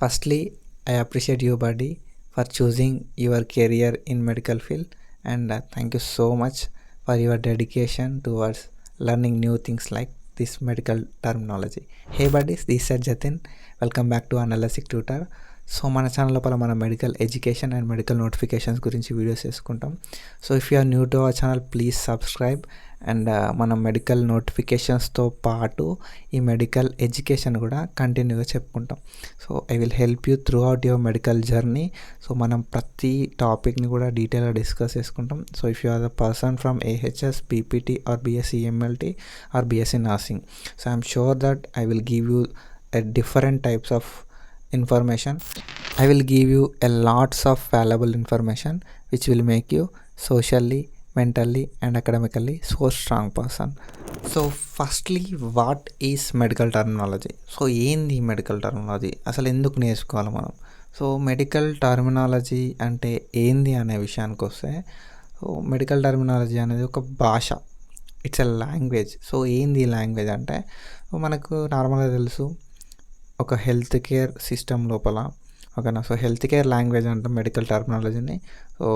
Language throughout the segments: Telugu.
Firstly, I appreciate you, buddy, for choosing your career in medical field, and thank you so much for your dedication towards learning new things like this medical terminology. Hey, buddies, this is Jatin. Welcome back to Analytic Tutor. So మన ఛానల్ లోపల మన medical education and medical notifications గురించి వీడియోస్ చేసుకుంటాం. So if you are new to our channel please subscribe. And మనం మెడికల్ నోటిఫికేషన్స్తో పాటు ఈ మెడికల్ ఎడ్యుకేషన్ కూడా కంటిన్యూగా చెప్పుకుంటాం. So I will help you throughout your medical journey. సో మనం ప్రతి టాపిక్ని కూడా డీటెయిల్గా డిస్కస్ చేసుకుంటాం. So if you are the person from AHS, PPT or BSc MLT or BSc nursing, so I'm sure that I will give you a different types of information. I will give you a lots of valuable information which will make you socially, mentally and academically so strong person. So firstly, what is medical terminology? So ఏంది మెడికల్ టర్మినాలజీ, అసలు ఎందుకు నేర్చుకోవాలి మనం? సో మెడికల్ టర్మినాలజీ అంటే ఏంది అనే విషయానికి వస్తే, సో మెడికల్ టర్మినాలజీ అనేది ఒక భాష, ఇట్స్ ఎ లాంగ్వేజ్. సో ఏంది లాంగ్వేజ్ అంటే, మనకు నార్మల్గా తెలుసు ఒక హెల్త్ కేర్ సిస్టమ్ లోపల, ఓకేనా. సో హెల్త్ కేర్ లాంగ్వేజ్ అంటే మెడికల్ టర్మినాలజీని, సో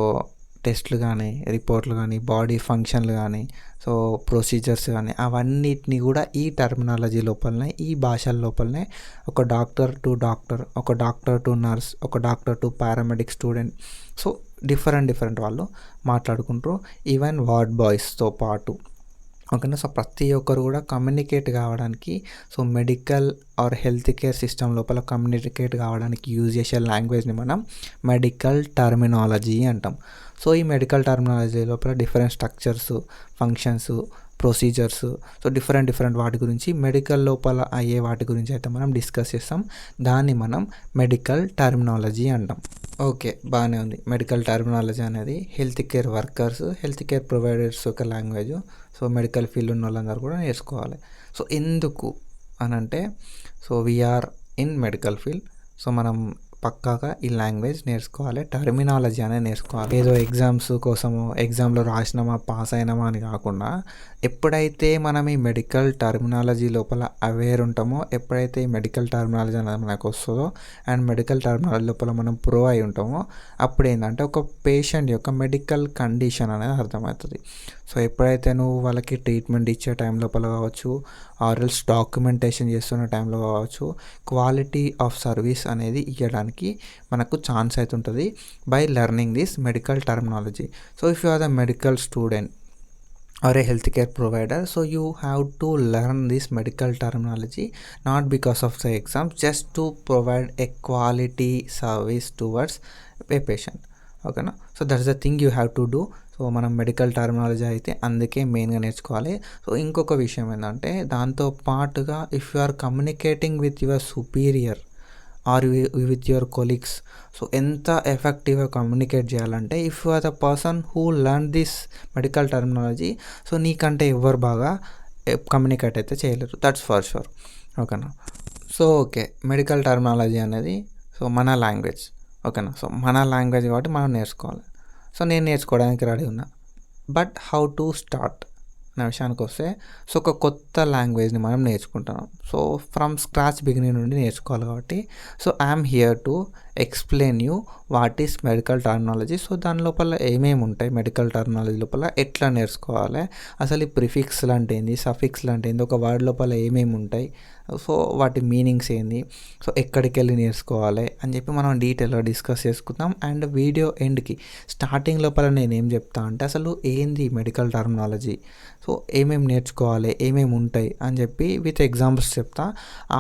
టెస్ట్లు కానీ, రిపోర్ట్లు కానీ, బాడీ ఫంక్షన్లు కానీ, సో ప్రొసీజర్స్ కానీ, అవన్నిటిని కూడా ఈ టర్మినాలజీ లోపలనే, ఈ భాషల లోపలనే ఒక డాక్టర్ టు డాక్టర్, ఒక డాక్టర్ టు నర్స్, ఒక doctor to paramedic student, so different వాళ్ళు మాట్లాడుకుంటారు. ఈవెన్ వార్డ్ బాయ్స్తో పాటు, ఓకేనా. సో ప్రతి ఒక్కరు కూడా కమ్యూనికేట్ కావడానికి, so medical are health care system లోపల కమ్యూనికేట్ కావడానికి యూజ్ చేసే లాంగ్వేజ్ని మనం మెడికల్ టర్మినాలజీ అంటాం. సో ఈ మెడికల్ టర్మినాలజీ లోపల different structures, functions, procedures, so different వాటి గురించి, మెడికల్ లోపల అయ్యే వాటి గురించి అయితే మనం డిస్కస్ చేస్తాం. దాన్ని మనం మెడికల్ టర్మినాలజీ అంటాం. ఓకే, బాగానే ఉంది. మెడికల్ టర్మినాలజీ అనేది health care workers, health care providers యొక్క లాంగ్వేజ్. సో మెడికల్ ఫీల్డ్ ఉన్న వాళ్ళందరూ కూడా నేర్చుకోవాలి. సో ఎందుకు అనంటే, so we are in medical field, so మనం పక్కాగా ఈ లాంగ్వేజ్ నేర్చుకోవాలి, టర్మినాలజీ అనేది నేర్చుకోవాలి. ఏదో ఎగ్జామ్స్ కోసము ఎగ్జామ్లో రాసినామా పాస్ అయినామా అని కాకుండా, ఎప్పుడైతే మనం ఈ మెడికల్ టర్మినాలజీ లోపల అవేర్ ఉంటామో, ఎప్పుడైతే ఈ మెడికల్ టర్మినాలజీ అనేది మనకు వస్తుందో అండ్ మెడికల్ టర్మినాలజీ లోపల మనం ప్రో అయి ఉంటామో, అప్పుడు ఏంటంటే ఒక పేషెంట్ యొక్క మెడికల్ కండిషన్ అనేది అర్థమవుతుంది. సో ఎప్పుడైతే నువ్వు వాళ్ళకి ట్రీట్మెంట్ ఇచ్చే టైం లోపల కావచ్చు, ఆర్ఎల్స్ డాక్యుమెంటేషన్ చేస్తున్న టైంలో కావచ్చు, క్వాలిటీ ఆఫ్ సర్వీస్ అనేది ఇవ్వడానికి మనకు ఛాన్స్ అవుతుంటుంది by learning this medical terminology. So if you are the medical student or a healthcare provider, so you have to learn this medical terminology not because of the exam, just to provide a quality service towards a patient, okay na. So that's the thing you have to do. So మనం మెడికల్ టర్మినాలజీ అయితే అందుకే మెయిన్గా నేర్చుకోవాలి. సో ఇంకొక విషయం ఏంటంటే, దాంతో పాటుగా if you are communicating with your superior or with your colleagues, so ఎంత ఎఫెక్టివ్గా కమ్యూనికేట్ చేయాలంటే, if you are the person who learn this medical terminology, so నీకంటే ఎవరు బాగా కమ్యూనికేట్ అయితే చేయలేరు, దట్స్ ఫర్ షూర్, ఓకేనా. సో ఓకే, మెడికల్ టర్మినాలజీ అనేది సో మన లాంగ్వేజ్, ఓకేనా. సో మన లాంగ్వేజ్ కాబట్టి మనం నేర్చుకోవాలి. సో నేను నేర్చుకోవడానికి రెడీ ఉన్నా, బట్ హౌ టు స్టార్ట్ అనే విషయానికి వస్తే, సో ఒక కొత్త లాంగ్వేజ్ని మనం నేర్చుకుంటున్నాం. సో ఫ్రమ్ స్క్రాచ్ బిగినింగ్ నుండి నేర్చుకోవాలి కాబట్టి, so I'm here to explain you what is medical terminology. So దాని లోపల ఏమేమి ఉంటాయి, మెడికల్ టర్మినాలజీ లోపల ఎట్లా నేర్చుకోవాలి, అసలు ఈ ప్రిఫిక్స్లు అంటే ఏంది, సఫిక్స్లు అంటే ఏంది, ఒక వర్డ్ లోపల ఏమేమి ఉంటాయి, సో వాటి మీనింగ్స్ ఏంది, సో ఎక్కడికి వెళ్ళి నేర్చుకోవాలి అని చెప్పి మనం డీటెయిల్గా డిస్కస్ చేసుకుందాం. అండ్ వీడియో ఎండ్కి స్టార్టింగ్ లోపల నేను ఏం చెప్తా అంటే, అసలు ఏంది మెడికల్ టర్మినాలజీ, సో ఏమేమి నేర్చుకోవాలి, ఏమేమి ఉంటాయి అని చెప్పి విత్ ఎగ్జాంపుల్స్ చెప్తా.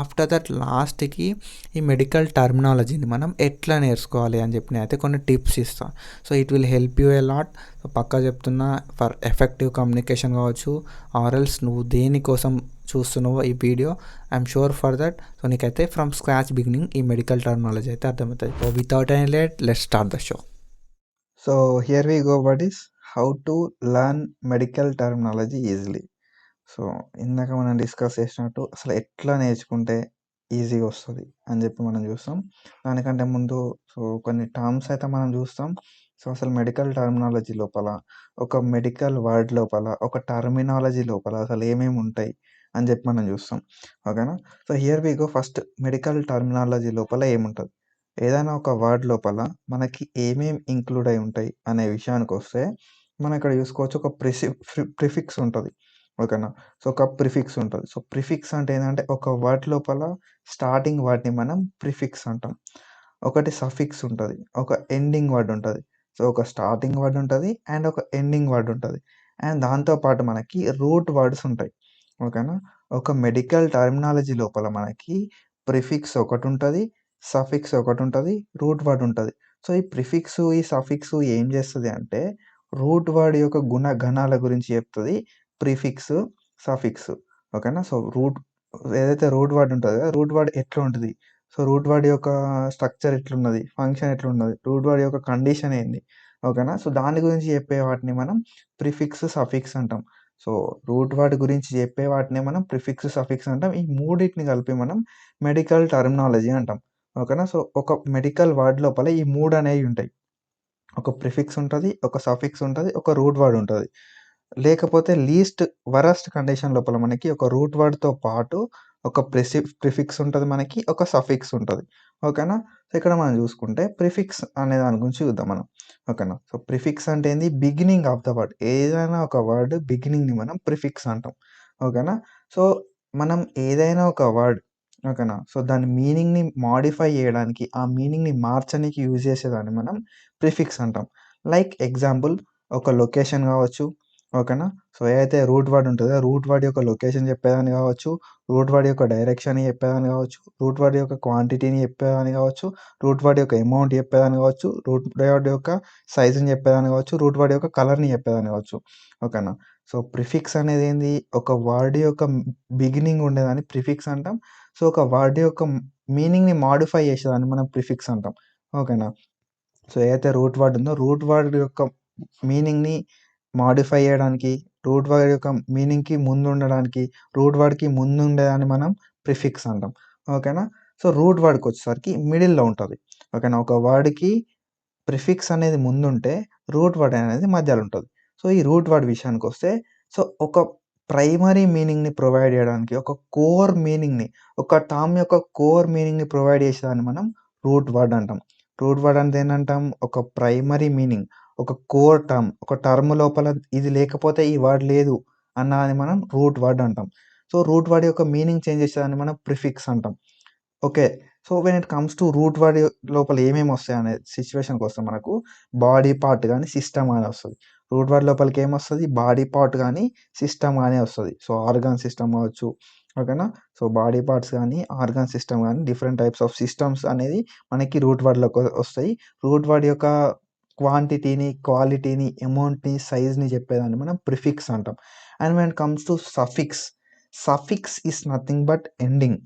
ఆఫ్టర్ దట్ లాస్ట్కి ఈ మెడికల్ టర్మినాలజీని మనం ఎట్లా నేర్చుకోవాలి అని చెప్పి అయితే కొన్ని టిప్స్ ఇస్తాను. So it will help you a lot. So పక్కా చెప్తున్నా, ఫర్ ఎఫెక్టివ్ కమ్యూనికేషన్ కావచ్చు, ఆర్ఎల్స్ నువ్వు దేనికోసం చూస్తున్నావో ఈ video, I'm sure for that. So నీకైతే ఫ్రమ్ స్క్రాచ్ బిగినింగ్ ఈ మెడికల్ టర్మినాలజీ అయితే అర్థమవుతుంది. So without any late, let's start the show. So here we go buddies, how to learn medical terminology easily. So ఇందాక మనం డిస్కస్ చేసినట్టు అసలు ఎట్లా నేర్చుకుంటే ఈజీగా వస్తుంది అని చెప్పి మనం చూస్తాం. దానికంటే ముందు సో కొన్ని టర్మ్స్ అయితే మనం చూస్తాం. సో అసలు మెడికల్ టర్మినాలజీ లోపల, ఒక మెడికల్ వర్డ్ లోపల, ఒక టర్మినాలజీ లోపల అసలు ఏమేమి ఉంటాయి అని చెప్పి మనం చూస్తాం. ఓకేనా. So here we go. First medical terminology లోపల ఏముంటుంది, ఏదైనా ఒక వర్డ్ లోపల మనకి ఏమేమి ఇంక్లూడ్ అయి ఉంటాయి అనే విషయానికి వస్తే మనం ఇక్కడ చూసుకోవచ్చు, ఒక ప్రిఫిక్స్ ఉంటుంది. ఓకేనా. సో ఒక ప్రిఫిక్స్ ఉంటుంది. సో ప్రిఫిక్స్ అంటే ఏంటంటే ఒక వర్డ్ లోపల స్టార్టింగ్ వర్డ్ని మనం ప్రిఫిక్స్ అంటాం. ఒకటి సఫిక్స్ ఉంటుంది, ఒక ఎండింగ్ వర్డ్ ఉంటుంది. సో ఒక స్టార్టింగ్ వర్డ్ ఉంటుంది అండ్ ఒక ఎండింగ్ వర్డ్ ఉంటుంది. అండ్ దాంతోపాటు మనకి రూట్ వర్డ్స్ ఉంటాయి. ఓకేనా. ఒక మెడికల్ టర్మినాలజీ లోపల మనకి ప్రిఫిక్స్ ఒకటి ఉంటుంది, సఫిక్స్ ఒకటి ఉంటుంది, రూట్ వర్డ్ ఉంటుంది. సో ఈ ప్రిఫిక్స్, ఈ సఫిక్స్ ఏం చేస్తుంది అంటే రూట్ వర్డ్ యొక్క గుణగణాల గురించి చెప్తుంది ప్రిఫిక్స్, సఫిక్స్. ఓకేనా. సో ఏదైతే రూట్ వర్డ్ ఉంటుందో రూట్ వర్డ్ ఎట్లా ఉంటుంది, సో రూట్ వర్డ్ యొక్క స్ట్రక్చర్ ఎట్లున్నది, ఫంక్షన్ ఎట్లున్నది, రూట్ వర్డ్ యొక్క కండిషన్ ఏంది. ఓకేనా. సో దాని గురించి చెప్పే వాటిని మనం ప్రిఫిక్స్, సఫిక్స్ అంటాం. సో రూట్ వర్డ్ గురించి చెప్పే వాటిని మనం ప్రిఫిక్స్, సఫిక్స్ అంటాం. ఈ మూడింటిని కలిపి మనం మెడికల్ టర్మినాలజీ అంటాం. ఓకేనా. సో ఒక మెడికల్ వర్డ్ లోపల ఈ మూడు అనేవి ఉంటాయి. ఒక ప్రిఫిక్స్ ఉంటుంది, ఒక సఫిక్స్ ఉంటుంది, ఒక రూట్ వర్డ్ ఉంటుంది. లేకపోతే లీస్ట్ వరస్ట్ కండిషన్ లోపల మనకి ఒక రూట్ వర్డ్తో పాటు ఒక ప్రిఫిక్స్ ఉంటుంది, మనకి ఒక సఫిక్స్ ఉంటుంది. ఓకేనా. సో ఇక్కడ మనం చూసుకుంటే ప్రిఫిక్స్ అనే దాని గురించి చూద్దాం మనం. ఓకేనా. సో ప్రిఫిక్స్ అంటే ఏంది, బిగినింగ్ ఆఫ్ ద వర్డ్. ఏదైనా ఒక వర్డ్ బిగినింగ్ని మనం ప్రిఫిక్స్ అంటాం. ఓకేనా. సో మనం ఏదైనా ఒక వర్డ్, ఓకేనా, సో దాని మీనింగ్ని మాడిఫై చేయడానికి, ఆ మీనింగ్ని మార్చడానికి యూజ్ చేసేదాన్ని మనం ప్రిఫిక్స్ అంటాం. లైక్ ఎగ్జాంపుల్, ఒక లొకేషన్ కావచ్చు. ఓకేనా. సో ఏదైతే రూట్ వర్డ్ ఉంటుందో రూట్ వర్డ్ యొక్క లొకేషన్ చెప్పేదాన్ని కావచ్చు, రూట్ వర్డ్ యొక్క డైరెక్షన్ని చెప్పేదాన్ని కావచ్చు, రూట్ వర్డ్ యొక్క క్వాంటిటీని చెప్పేదాన్ని కావచ్చు, రూట్ వర్డ్ యొక్క అమౌంట్ చెప్పేదాన్ని కావచ్చు, రూట్ వర్డ్ యొక్క సైజుని చెప్పేదాన్ని కావచ్చు, రూట్ వర్డ్ యొక్క కలర్ని చెప్పేదాన్ని కావచ్చు. ఓకేనా. సో ప్రిఫిక్స్ అనేది ఏంది, ఒక వర్డ్ యొక్క బిగినింగ్ ఉండేదాన్ని ప్రిఫిక్స్ అంటాం. సో ఒక వర్డ్ యొక్క మీనింగ్ని మాడిఫై చేసేదాన్ని మనం ప్రిఫిక్స్ అంటాం. ఓకేనా. సో ఏదైతే రూట్ వర్డ్ ఉందో రూట్ వర్డ్ యొక్క మీనింగ్ని మాడిఫై చేయడానికి, రూట్ వర్డ్ యొక్క మీనింగ్కి ముందు ఉండడానికి, రూట్ వర్డ్కి ముందు ఉండేదాన్ని మనం ప్రిఫిక్స్ అంటాం. ఓకేనా. సో రూట్ వర్డ్కి వచ్చేసరికి మిడిల్లో ఉంటుంది. ఓకేనా. ఒక వర్డ్కి ప్రిఫిక్స్ అనేది ముందుంటే రూట్ వర్డ్ అనేది మధ్యలో ఉంటుంది. సో ఈ రూట్ వర్డ్ విషయానికి వస్తే, సో ఒక ప్రైమరీ మీనింగ్ని ప్రొవైడ్ చేయడానికి, ఒక కోర్ మీనింగ్ని, ఒక టర్మ్ యొక్క కోర్ మీనింగ్ని ప్రొవైడ్ చేసేదాన్ని మనం రూట్ వర్డ్ అంటాం. రూట్ వర్డ్ అంటే ఏంటంటాం, ఒక ప్రైమరీ మీనింగ్, ఒక కోర్ టర్మ్, ఒక టర్మ్ లోపల ఇది లేకపోతే ఈ వర్డ్ లేదు అన్నది మనం రూట్ వర్డ్ అంటాం. సో రూట్ వర్డ్ యొక్క మీనింగ్ చేంజ్ చేసేదాన్ని మనం ప్రిఫిక్స్ అంటాం. Okay. So when it comes to root word లోపల ఏమేమి వస్తాయి అనే సిచ్యువేషన్కి వస్తే మనకు బాడీ పార్ట్ కానీ సిస్టమ్ కానీ వస్తుంది. రూట్ వర్డ్ లోపలికి ఏమొస్తుంది, బాడీ పార్ట్ కానీ సిస్టమ్ కానీ వస్తుంది. సో ఆర్గాన్ సిస్టమ్ కావచ్చు. ఓకేనా. సో బాడీ పార్ట్స్ కానీ ఆర్గాన్ సిస్టమ్ కానీ డిఫరెంట్ టైప్స్ ఆఫ్ సిస్టమ్స్ అనేది మనకి రూట్ వర్డ్లోకి వస్తాయి. రూట్ వర్డ్ యొక్క క్వాంటిటీని, క్వాలిటీని, అమౌంట్ని, సైజ్ని చెప్పేదాన్ని మనం ప్రిఫిక్స్ అంటాం. And when it comes to suffix, suffix is nothing but ending.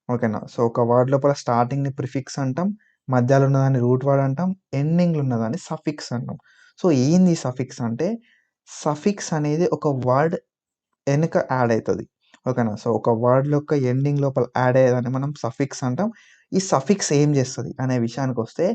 ఓకేనా. సో ఒక వర్డ్ లోపల స్టార్టింగ్ని ప్రిఫిక్స్ అంటాం, మధ్యలో ఉన్నదాన్ని రూట్ వర్డ్ అంటాం, ఎండింగ్లో ఉన్నదాన్ని సఫిక్స్ అంటాం. సో ఏంది సఫిక్స్ అంటే, సఫిక్స్ అనేది ఒక వర్డ్ వెనుక యాడ్ అవుతుంది. ఓకేనా. సో ఒక వర్డ్ యొక్క ఎండింగ్ లోపల యాడ్ అయ్యేదాన్ని మనం సఫిక్స్ అంటాం. ఈ సఫిక్స్ ఏం చేస్తుంది అనే విషయానికి వస్తే,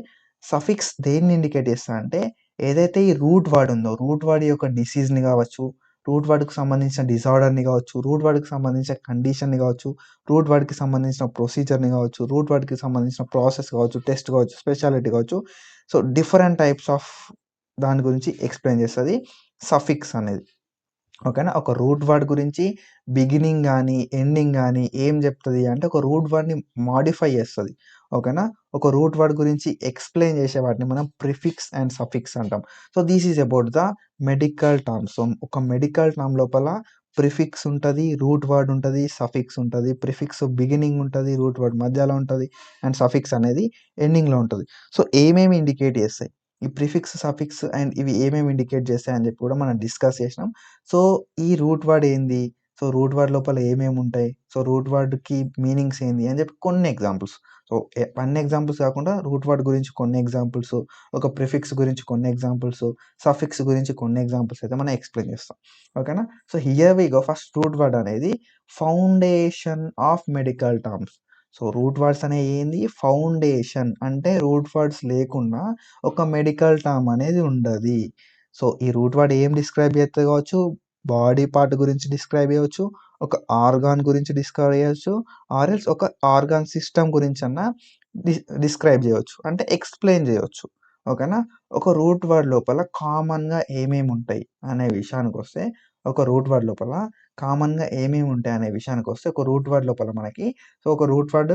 సఫిక్స్ దేన్ని ఇండికేట్ చేస్తుంది అంటే, ఏదైతే ఈ రూట్ వర్డ్ ఉందో రూట్ వర్డ్ యొక్క డిసీజ్ని కావచ్చు, రూట్ వర్డ్కి సంబంధించిన డిజార్డర్ని కావచ్చు, రూట్ వర్డ్కి సంబంధించిన కండిషన్ని కావచ్చు, రూట్ వర్డ్కి సంబంధించిన ప్రొసీజర్ని కావచ్చు, రూట్ వర్డ్కి సంబంధించిన ప్రాసెస్ కావచ్చు, టెస్ట్ కావచ్చు, స్పెషాలిటీ కావచ్చు. సో డిఫరెంట్ టైప్స్ ఆఫ్ దాని గురించి ఎక్స్ప్లెయిన్ చేస్తుంది సఫిక్స్ అనేది. ఓకేనా. ఒక రూట్ వర్డ్ గురించి బిగినింగ్ కానీ ఎండింగ్ కానీ ఏం చెప్తుంది అంటే, ఒక రూట్ వర్డ్ని మాడిఫై చేస్తుంది. ఓకేనా. ఒక రూట్ వర్డ్ గురించి ఎక్స్ప్లెయిన్ చేసే వాటిని మనం ప్రిఫిక్స్ అండ్ సఫిక్స్ అంటాం. So this is about the medical term. So ఒక మెడికల్ టర్మ్ లోపల ప్రిఫిక్స్ ఉంటుంది, రూట్ వర్డ్ ఉంటుంది, సఫిక్స్ ఉంటుంది. ప్రిఫిక్స్ బిగినింగ్ ఉంటుంది, రూట్ వర్డ్ మధ్యలో ఉంటుంది, అండ్ సఫిక్స్ అనేది ఎండింగ్లో ఉంటుంది. సో ఏమేమి ఇండికేట్ చేస్తాయి ఈ ప్రిఫిక్స్, సఫిక్స్ అండ్ ఇవి ఏమేమి ఇండికేట్ చేస్తాయి అని చెప్పి కూడా మనం డిస్కస్ చేసినాం. సో ఈ రూట్ వర్డ్ ఏంది, సో రూట్ వర్డ్ లోపల ఏమేమి ఉంటాయి, సో రూట్ వర్డ్కి మీనింగ్స్ ఏంది అని చెప్పి కొన్ని ఎగ్జాంపుల్స్. సో అన్ని ఎగ్జాంపుల్స్ కాకుండా రూట్ వర్డ్ గురించి కొన్ని ఎగ్జాంపుల్స్, ఒక ప్రిఫిక్స్ గురించి కొన్ని ఎగ్జాంపుల్స్, సఫిక్స్ గురించి కొన్ని ఎగ్జాంపుల్స్ అయితే మనం ఎక్స్ప్లెయిన్ చేస్తాం. ఓకేనా. So here we go. First root word అనేది foundation of medical terms. So root words అనేవి ఏంది, ఫౌండేషన్ అంటే రూట్ వర్డ్స్ లేకుండా ఒక మెడికల్ టర్మ్ అనేది ఉండదు. సో ఈ రూట్ వర్డ్ ఏం డిస్క్రైబ్ చేస్తుంది కావచ్చు, బాడీ పార్ట్ గురించి డిస్క్రైబ్ చేయవచ్చు, ఒక ఆర్గాన్ గురించి డిస్క్రైబ్ చేయవచ్చు, ఆర్ ఎల్స్ ఒక ఆర్గాన్ సిస్టమ్ గురించి అన్న డిస్క్రైబ్ చేయవచ్చు, అంటే ఎక్స్ప్లెయిన్ చేయవచ్చు. ఓకేనా. ఒక రూట్ వర్డ్ లోపల కామన్గా ఏమేమి ఉంటాయి అనే విషయానికి వస్తే, ఒక రూట్ వర్డ్ లోపల కామన్గా ఏమేమి ఉంటాయి అనే విషయానికి వస్తే, ఒక రూట్ వర్డ్ లోపల మనకి ఒక root word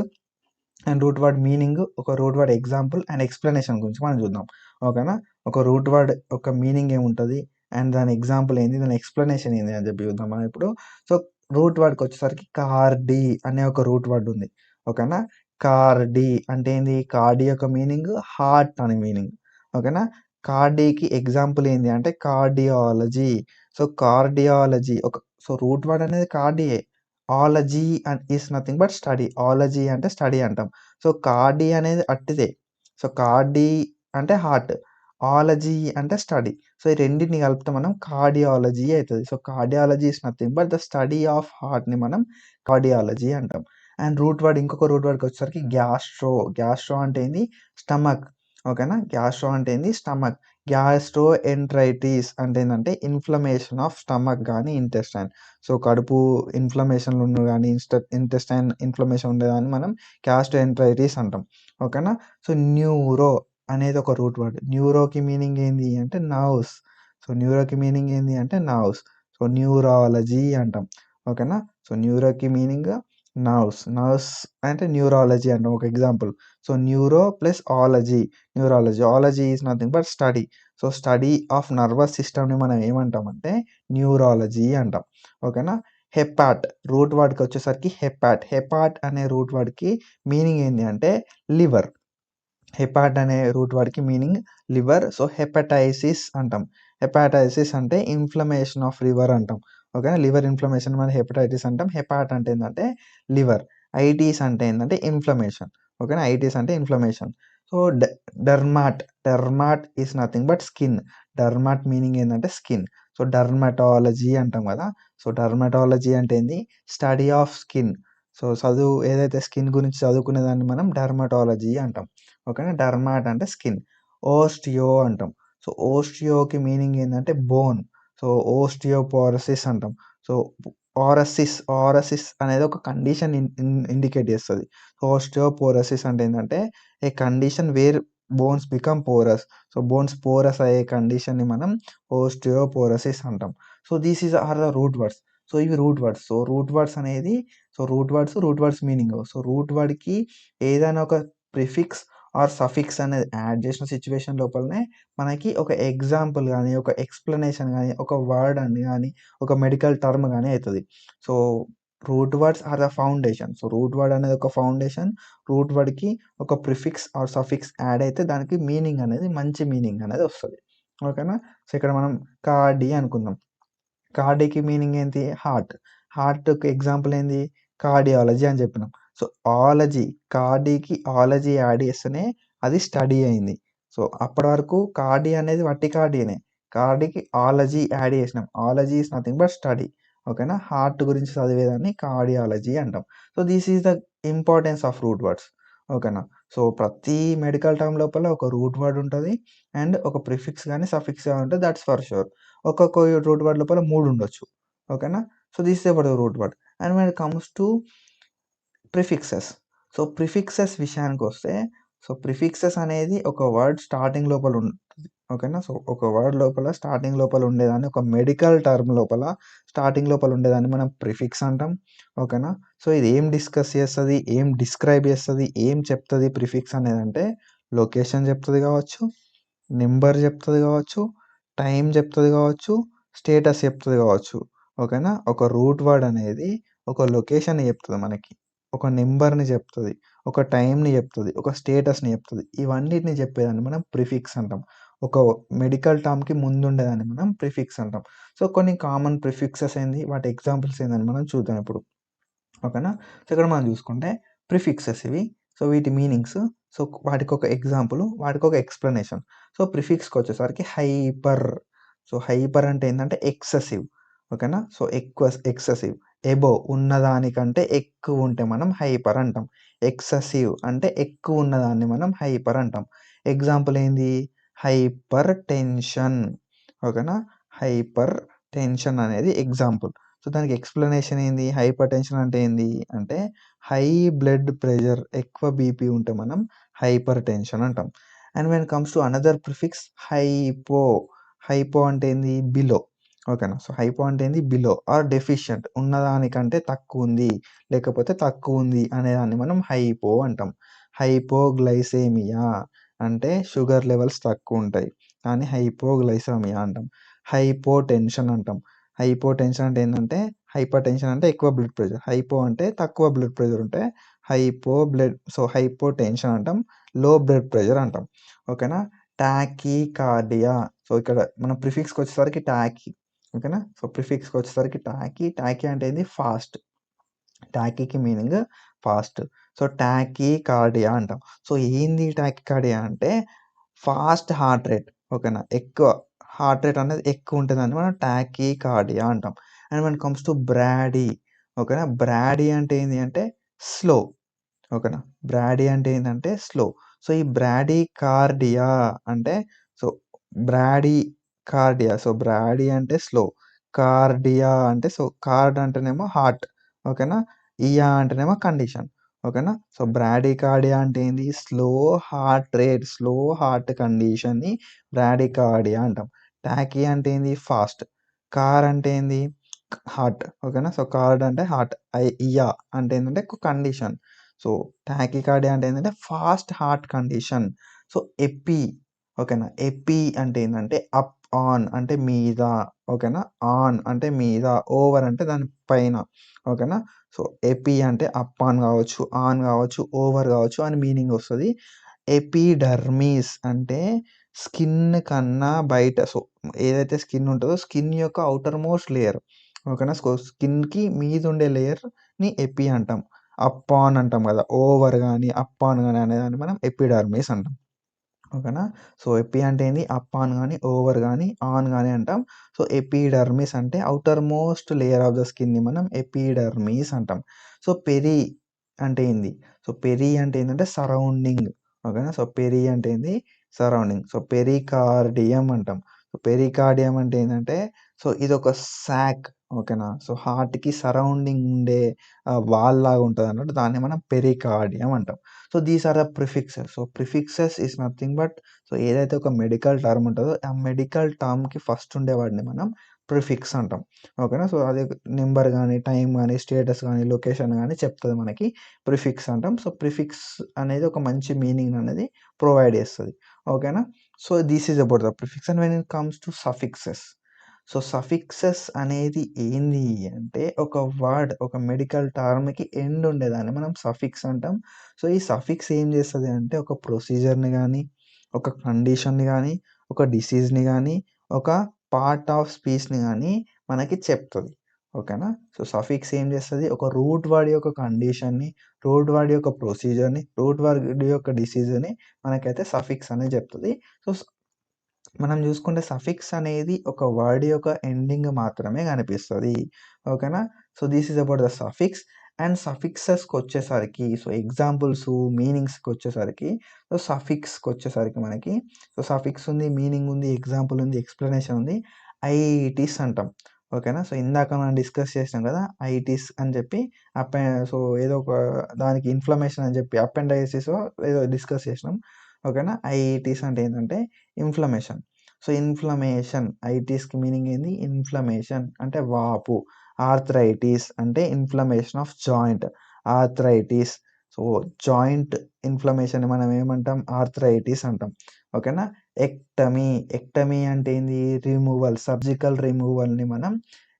and root word meaning, ఒక root word example and explanation గురించి మనం చూద్దాం. ఓకేనా. ఒక రూట్ వర్డ్ యొక్క మీనింగ్ ఏముంటుంది అండ్ దాని ఎగ్జాంపుల్ ఏంది, దాని ఎక్స్ప్లెనేషన్ ఏంది అని చెప్పి చూద్దాం మనం ఇప్పుడు. సో రూట్ వర్డ్కి వచ్చేసరికి కార్డి అనే ఒక రూట్ వర్డ్ ఉంది. ఓకేనా. కార్డి అంటే ఏంది, కార్డి యొక్క మీనింగ్ హార్ట్ అని మీనింగ్. ఓకేనా. కార్డీకి ఎగ్జాంపుల్ ఏంది అంటే cardiology. So cardiology so root word అనేది కార్డియే. Ology is nothing but study. Ology అంటే స్టడీ అంటాం. సో కార్డి అనేది అట్టిదే. సో కార్డి అంటే హార్ట్, ఆలజీ అంటే స్టడీ. సో ఈ రెండింటిని కలిపితే మనం కార్డియాలజీ అవుతుంది. So cardiology is nothing but the study of హార్ట్ని మనం కార్డియాలజీ అంటాం. అండ్ ఇంకొక రూట్ వర్డ్కి వచ్చేసరికి గ్యాస్ట్రో. గ్యాస్ట్రో అంటే ఏంది, స్టమక్. ఓకేనా. గ్యాస్ట్రో అంటే ఏంది, స్టమక్. గ్యాస్ట్రో ఎంట్రైటిస్ అంటే ఏంటంటే ఇన్ఫ్లమేషన్ ఆఫ్ స్టమక్ కానీ ఇంటెస్టైన్. సో కడుపు ఇన్ఫ్లమేషన్లు ఉన్న కానీ ఇంటెస్టైన్ ఇన్ఫ్లమేషన్ ఉండేదాన్ని మనం గ్యాస్ట్రో ఎంట్రైటిస్ అంటాం. ఓకేనా. సో న్యూరో అనేది ఒక రూట్ వర్డ్. న్యూరోకి మీనింగ్ ఏంది అంటే నర్వ్స్. సో న్యూరోకి మీనింగ్ ఏంది అంటే నర్వ్స్. సో న్యూరాలజీ అంటాం. ఓకేనా. సో న్యూరోకి మీనింగ్ నర్వ్స్ అంటే న్యూరాలజీ అంటాం. ఒక example, so neuro plus ology, neurology. Ology is nothing but study. So study of nervous సిస్టమ్ని మనం ఏమంటామంటే న్యూరాలజీ అంటాం. ఓకేనా. హెపాట్ రూట్ వర్డ్కి వచ్చేసరికి హెపాట్ అనే రూట్ వర్డ్కి మీనింగ్ ఏంటి అంటే లివర్. హెపాట్ అనే రూట్ వర్డ్కి మీనింగ్ లివర్. సో హెపటైసిస్ అంటాం. హెపాటైసిస్ అంటే ఇన్ఫ్లమేషన్ ఆఫ్ లివర్ అంటాం. ఓకేనా. లివర్ ఇన్ఫ్లమేషన్ మనం హెపటైటిస్ అంటాం. హెపాట్ అంటే ఏంటంటే లివర్. ఐటీస్ అంటే ఏంటంటే ఇన్ఫ్లమేషన్. ఓకేనా. ఐటీస్ అంటే inflammation. So dermat is nothing but skin. Dermat meaning ఏంటంటే స్కిన్. సో డర్మటాలజీ అంటాం కదా. సో డర్మటాలజీ అంటే ఏంది, స్టడీ ఆఫ్ స్కిన్. సో ఏదైతే స్కిన్ గురించి చదువుకునే దాన్ని మనం డర్మటాలజీ అంటాం. ఓకేనా. డర్మాట్ అంటే స్కిన్. ఓస్టియో అంటాం. సో ఓస్టియోకి మీనింగ్ ఏంటంటే బోన్. సో ఓస్టియోపోరసిస్ అంటాం. సో ఆరసిస్ అనేది ఒక కండిషన్ ఇండికేట్ చేస్తుంది. ఓస్టియోపోరసిస్ అంటే ఏంటంటే a condition where bones become porous. So bones porous అయ్యే కండిషన్ని మనం ఓస్టియోపోరసిస్ అంటాం. So these are the root words. So ఇవి root words. So root words అనేది root words meaning. So root వర్డ్కి ఏదైనా ఒక ప్రిఫిక్స్ ఆర్ సఫిక్స్ అనేది యాడ్ చేసిన సిచ్యువేషన్ లోపలనే మనకి ఒక ఎగ్జాంపుల్ కానీ, ఒక ఎక్స్ప్లెనేషన్ కానీ, ఒక వర్డ్ అని కానీ, ఒక మెడికల్ టర్మ్ కానీ అవుతుంది. So root words are the foundation. So root word అనేది ఒక ఫౌండేషన్. రూట్ వర్డ్కి ఒక ప్రిఫిక్స్ ఆర్ సఫిక్స్ యాడ్ అయితే దానికి మీనింగ్ అనేది మంచి మీనింగ్ అనేది వస్తుంది. ఓకేనా. సో ఇక్కడ మనం కార్డి అనుకుందాం. కార్డికి మీనింగ్ ఏంటి, హార్ట్కి ఎగ్జాంపుల్ ఏంది, కార్డియాలజీ అని చెప్పినాం. సో ఆలజీ, కార్డీకి ఆలజీ యాడ్ చేస్తేనే అది స్టడీ అయింది. సో అప్పటి వరకు కార్డి అనేది వట్టి కార్డియనే. కార్డీకి ఆలజీ యాడ్ చేసినాం. Ology is nothing but study. ఓకేనా. హార్ట్ గురించి చదివేదాన్ని కార్డియాలజీ అంటాం. So this is the importance of root words. ఓకేనా. సో ప్రతి మెడికల్ టర్మ్ లోపల ఒక రూట్ వర్డ్ ఉంటుంది అండ్ ఒక ప్రిఫిక్స్ కానీ సఫిక్స్ కానీ ఉంటుంది. That's for sure. ఒక్కొక్క రూట్ వర్డ్ లోపల 3 ఉండొచ్చు. ఓకేనా. So this is about the route word. And when it comes to prefixes. So prefixes విషయానికి వస్తే, సో ప్రిఫిక్సెస్ అనేది ఒక వర్డ్ స్టార్టింగ్ లోపల ఉంటుంది. ఓకేనా. సో ఒక వర్డ్ లోపల స్టార్టింగ్ లోపల ఉండేదాన్ని, ఒక మెడికల్ టర్మ్ లోపల స్టార్టింగ్ లోపల ఉండేదాన్ని మనం ప్రిఫిక్స్ అంటాం. ఓకేనా. సో ఇది ఏం డిస్కస్ చేస్తుంది, ఏం డిస్క్రైబ్ చేస్తుంది, ఏం చెప్తుంది ప్రిఫిక్స్ అనేది అంటే లొకేషన్ చెప్తుంది కావచ్చు, నెంబర్ చెప్తుంది కావచ్చు, టైం చెప్తుంది కావచ్చు, స్టేటస్ చెప్తుంది కావచ్చు. ఓకేనా. ఒక రూట్ వర్డ్ అనేది ఒక లొకేషన్ని చెప్తుంది మనకి, ఒక నెంబర్ని చెప్తుంది, ఒక టైంని చెప్తుంది, ఒక స్టేటస్ని చెప్తుంది. ఇవన్నిటిని చెప్పేదాన్ని మనం ప్రిఫిక్స్ అంటాం. ఒక మెడికల్ టర్మ్కి ముందు ఉండేదాన్ని మనం ప్రిఫిక్స్ అంటాం. సో కొన్ని కామన్ ప్రిఫిక్సెస్ ఏంది, వాటి ఎగ్జాంపుల్స్ ఏందని మనం చూద్దాం ఇప్పుడు. ఓకేనా. సో ఇక్కడ మనం చూసుకుంటే ప్రిఫిక్సెస్ ఇవి. సో వీటి మీనింగ్స్, సో వాటికి ఒక ఎగ్జాంపుల్, వాటికి ఒక ఎక్స్ప్లెనేషన్. సో ప్రిఫిక్స్కి వచ్చేసరికి హైపర్. సో హైపర్ అంటే ఏంటంటే ఎక్సెసివ్. ఓకేనా. So excessive. ఎబో ఉన్నదానికంటే ఎక్కువ ఉంటే మనం హైపర్ అంటాం. ఎక్సెసివ్ అంటే ఎక్కువ ఉన్నదాన్ని మనం హైపర్ అంటాం. ఎగ్జాంపుల్ ఏంది, హైపర్ టెన్షన్. ఓకేనా. హైపర్ టెన్షన్ అనేది ఎగ్జాంపుల్. సో, దానికి ఎక్స్‌ప్లనేషన్ ఏంది? హైపర్ టెన్షన్ అంటే ఏంది? అంటే హై బ్లడ్ ప్రెషర్, ఎక్కువ బీపీ ఉంటే మనం హైపర్ టెన్షన్ అంటాం. And when comes to another prefix hypo. Hypo అంటే ఏంది? బిలో. ఓకేనా. సో, హైపో అంటే ఏంది? బిలో ఆర్ డెఫిషియంట్, ఉన్నదానికంటే తక్కువుంది, లేకపోతే తక్కువుంది అనేదాన్ని మనం హైపో అంటాం. హైపోగ్లైసెమియా అంటే షుగర్ లెవెల్స్ తక్కువుంటాయి, దాన్ని హైపోగ్లైసెమియా అంటాం. హైపోటెన్షన్ అంటాం. హైపోటెన్షన్ అంటే ఏందంటే, హైపర్ టెన్షన్ అంటే ఎక్కువ బ్లడ్ ప్రెషర్, హైపో అంటే తక్కువ బ్లడ్ ప్రెషర్ ఉంటే హైపోటెన్షన్ అంటాం. లో బ్లడ్ ప్రెషర్ అంటాం. ఓకేనా. టాకీకార్డియా. సో, ఇక్కడ మనం ప్రిఫిక్స్‌కి వచ్చేసరికి టాకీ. ఓకేనా. సో, ప్రిఫిక్స్‌కి వచ్చేసరికి టాకీ. టాకీ అంటే ఏంది? ఫాస్ట్. టాకీకి మీనింగ్ ఫాస్ట్. సో, టాకీకార్డియా అంటాం. సో, ఏంది టాకీకార్డియా అంటే ఫాస్ట్ హార్ట్ రేట్. ఓకేనా. ఎక్కువ హార్ట్ రేట్ అనేది ఎక్కువ ఉంటదాన్ని మనం టాకీకార్డియా అంటాం. And when comes to brady. ఓకేనా. బ్రాడీ అంటే ఏంది అంటే స్లో. ఓకేనా. బ్రాడీ అంటే ఏందంటే స్లో. సో, ఈ బ్రాడీకార్డియా అంటే సో, బ్రాడీకార్డియా. సో, బ్రాడీ అంటే స్లో. కార్డియా అంటే సో, కార్డ్ అంటేనేమో హార్ట్. ఓకేనా. ఇయా అంటేనేమో కండిషన్. ఓకేనా. సో, బ్రాడీకార్డియా అంటే ఏంది? Slow heart rate, slow heart కండిషన్‌ని బ్రాడీకార్డియా అంటాం. టాకీ అంటే ఏంది? ఫాస్ట్. కార్ అంటే ఏంది? హార్ట్. ఓకేనా. సో, కార్డ్ అంటే హార్ట్. ఇయా అంటే ఏందంటే కండిషన్. సో, టాకీకార్డియా అంటే ఏంటంటే fast heart condition. So, AP. ఓకేనా. ఎపి అంటే ఏందంటే అప్, ఆన్ అంటే మీద. ఓకేనా. ఆన్ అంటే మీద, ఓవర్ అంటే దాని పైన. ఓకేనా. సో, ఎపి అంటే అప్ ఆన్ కావచ్చు, ఆన్ కావచ్చు, ఓవర్ కావచ్చు అని మీనింగ్ వస్తది. ఎపిడర్మిస్ అంటే స్కిన్ కన్నా బయట. సో, ఏదైతే స్కిన్ ఉంటదో స్కిన్ యొక్క ఔటర్ మోస్ట్ లేయర్. ఓకేనా. సో, స్కిన్‌కి మీదుండే లేయర్‌ని ఎపి అంటాం. అప్ ఆన్ అంటాం కదా! ఓవర్ గాని, అప్ ఆన్ గాని అనేదాన్ని మనం ఎపిడర్మిస్ అంటాం. ఓకేనా. సో, ఎపి అంటే ఏంది? అప్ ఆన్ గాని, ఓవర్ గాని, ఆన్ గాని అంటాం. సో, ఎపిడర్మిస్ అంటే outer most layer of the స్కిన్‌ని మనం ఎపిడర్మిస్ అంటాం. సో, పెరి అంటే ఏంది? సో, పెరి అంటే ఏందంటే సరౌండింగ్. ఓకేనా. సో, పెరి అంటే ఏంది? సరౌండింగ్. సో, పెరికార్డియం అంటాం. సో, పెరికార్డియం అంటే ఏందంటే సో, ఇదొక సాక్. ఓకేనా. సో, హార్ట్‌కి సరౌండింగ్ ఉండే వాల్ లాగా ఉంటదన్నట్టు, దాన్ని మనం పెరికార్డియం అంటాం. So, these are the prefixes. So, prefixes is nothing but so, ఏదైతే ఒక మెడికల్ టర్మ్ ఉంటదో ఆ మెడికల్ టర్మ్‌కి ఫస్ట్ ఉండే వాటిని మనం ప్రిఫిక్స్ అంటాం. ఓకేనా. సో, అది నంబర్ గాని, టైమ్ గాని, స్టేటస్ గాని, లొకేషన్ గాని చెప్తది మనకి. ప్రిఫిక్స్ అంటాం. సో, ప్రిఫిక్స్ అనేది ఒక మంచి మీనింగ్ అనేది ప్రొవైడ్ చేస్తది. ఓకేనా. So, this is about the prefix. And when it comes to suffixes. So, suffixes అనేది ఏంది అంటే ఒక వర్డ్, ఒక మెడికల్ టర్మ్‌కి ఎండ్ ఉండేదాన్ని మనం సఫిక్స్ అంటాం. సో, ఈ సఫిక్స్ ఏం చేస్తది అంటే ఒక ప్రొసీజర్‌ని గాని, ఒక కండిషన్‌ని గాని, ఒక డిసీజ్‌ని గాని, ఒక పార్ట్ ఆఫ్ స్పీచ్‌ని గాని మనకి చెప్తది. ఓకేనా. సో, సఫిక్స్ ఏం చేస్తది? ఒక రూట్ వర్డ్ యొక్క కండిషన్‌ని, రూట్ వర్డ్ యొక్క ప్రొసీజర్‌ని, రూట్ వర్డ్ యొక్క డిసీజ్‌ని మనకైతే సఫిక్స్ అనేది చెప్తది. సో, మనం చూసుకుంటే సఫిక్స్ అనేది ఒక వర్డ్ యొక్క ఎండింగ్ మాత్రమే కనిపిస్తది. ఓకేనా. So, this is about the suffix. And సఫిక్సెస్‌కొచ్చేసరికి సో, ఎగ్జాంపుల్సు, మీనింగ్స్‌కొచ్చేసరికి సో, సఫిక్స్‌కొచ్చేసరికి మనకి సో, సఫిక్స్ ఉంది, మీనింగ్ ఉంది, ఎగ్జాంపుల్ ఉంది, ఎక్స్‌ప్లనేషన్ ఉంది. ఐటీస్ అంటాం. ఓకేనా. సో, ఇందాక మనం డిస్కస్ చేసినాం కదా! ఐటీస్ అని చెప్పి అపె సో, ఏదో ఒక దానికి ఇన్‌ఫ్లమేషన్ అని చెప్పి అపెండైసిసో ఏదో డిస్కస్ చేసినాం. ఓకేనా. ఐటీస్ అంటే ఏంటంటే ఇన్‌ఫ్లమేషన్. సో, ఇన్‌ఫ్లమేషన్ ఐటీస్‌కి మీనింగ్ ఏంది? ఇన్‌ఫ్లమేషన్ అంటే వాపు. ఆర్థరైటిస్ అంటే inflammation of joint. Arthritis. So, joint ఇన్‌ఫ్లమేషన్‌ని మనం ఏమంటాం? ఆర్థరైటిస్ అంటాం. ఓకేనా. ఎక్టమీ. ఎక్టమీ అంటే ఏంది? రిమూవల్. సర్జికల్ రిమూవల్‌ని మనం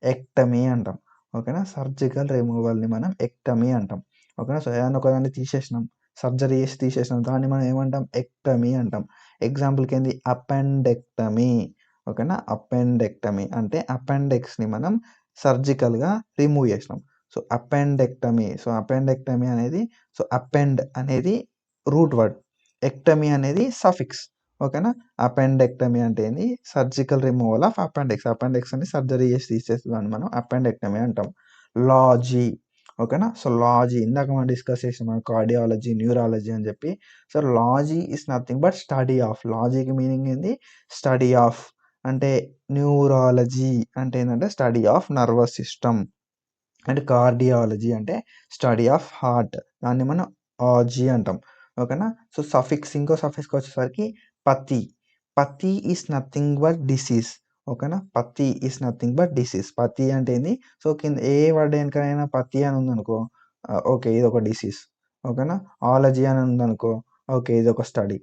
ఎక్టమీ అంటాం. ఓకేనా. సర్జికల్ రిమూవల్‌ని మనం ఎక్టమీ అంటాం. ఓకేనా. సో, ఏదైనా ఒకదాన్ని తీసేసినాం, సర్జరీ చేసి తీసేసినాం, దాన్ని మనం ఏమంటాం? ఎక్టమీ అంటాం. ఎగ్జాంపుల్‌కి ఏంది? అపెండెక్టమీ. ఓకేనా. అపెండెక్టమీ అంటే అపెండిక్స్‌ని మనం సర్జికల్‌గా రిమూవ్ చేసినాం. So, appendectomy. సో, అపెండెక్టమీ అనేది సో, అపెండ్ అనేది రూట్ వర్డ్. ఎక్టమీ అనేది సఫిక్స్. ఓకేనా. అపెండెక్టమీ అంటే ఏంది? Surgical removal of appendix. అపెండిక్స్‌ని సర్జరీ చేసి తీసేసేదాన్ని మనం అపెండెక్టమీ అంటాం. లాజీ. ఓకేనా. సో, లాజీ ఇందాక మనం డిస్కస్ చేసాం కార్డియాలజీ, న్యూరాలజీ అని చెప్పి. So, logy is nothing but study of. లాజీకి మీనింగ్ ఏంది? Study of. అంటే న్యూరాలజీ అంటే ఏంటంటే study of nervous system. And cardiology అంటే స్టడీ ఆఫ్ హార్ట్, దాన్ని మనం ఆజీ అంటాం. ఓకేనా. సో సఫిక్స్, ఇంకో సఫిక్స్కి వచ్చేసరికి పతి. పతి ఈస్ నథింగ్ బట్ డిసీజ్. ఓకేనా. పతి ఈస్ నథింగ్ బట్ డిసీజ్. పతి అంటే ఏంది? సో కింద ఏ వర్డ్ వెనకైనా పతి అని ఉందనుకో, ఓకే ఇది ఒక డిసీజ్. ఓకేనా. ఆలజీ అని ఉందనుకో, ఓకే ఇది ఒక స్టడీ.